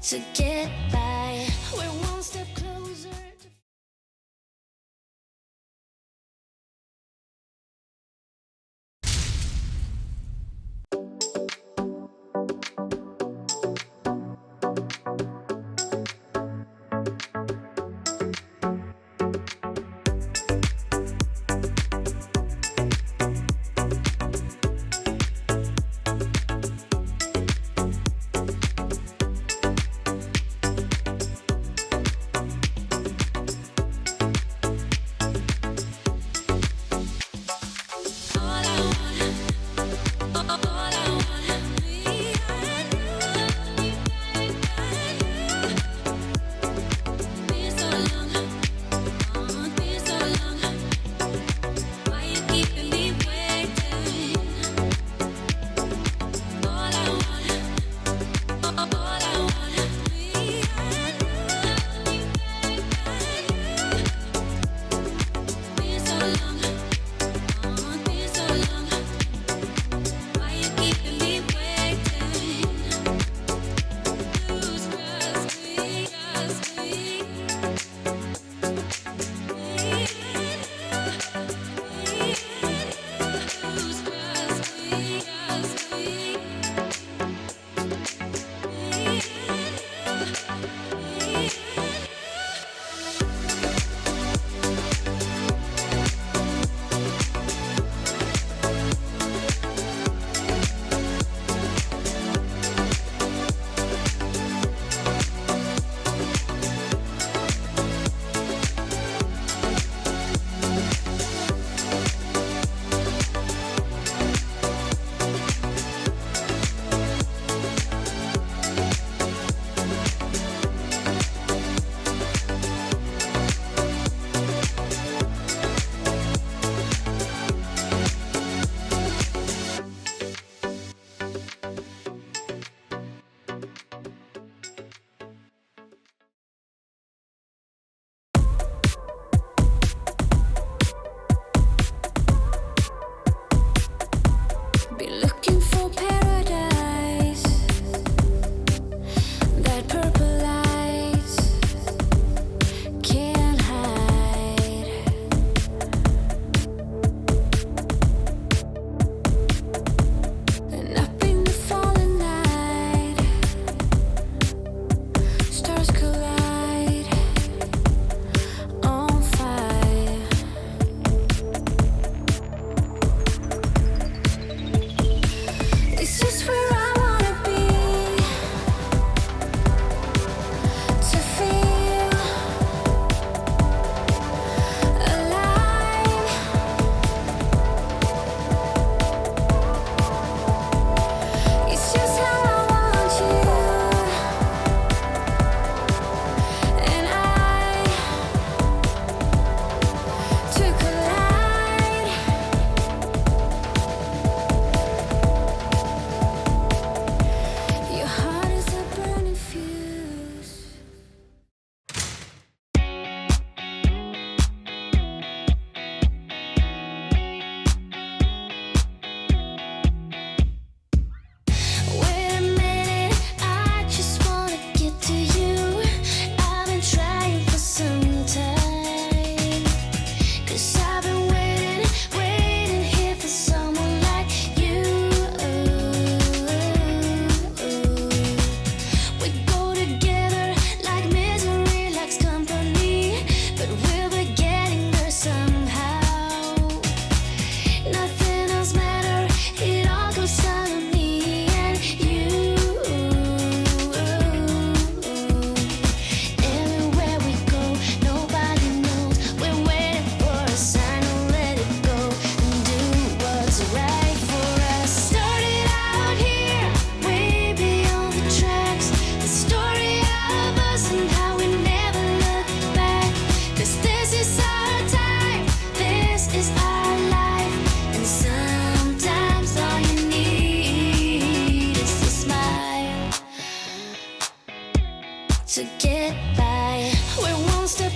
to get by. We're one step closer to be looking for paradise. That purple light can't hide. And up in the falling night, stars collide on fire. It's just where I wanna be, to feel alive. It's just how I want you, and I to collide. Your heart is a burning fuse. Wait a minute, I just wanna get to you. I've been trying for some time, 'cause I've been waiting here for someone like you. We go together like misery likes company, but we'll be getting there somehow. Nothing else matters, it all comes down to me and you. Everywhere we go, nobody knows. We're waiting for a sign to let it go and do what's right for us. Started out here, way beyond the tracks. The story of us and how we never look back. 'Cause this is our time, this is our life. And sometimes all you need is a smile to get by. We're one step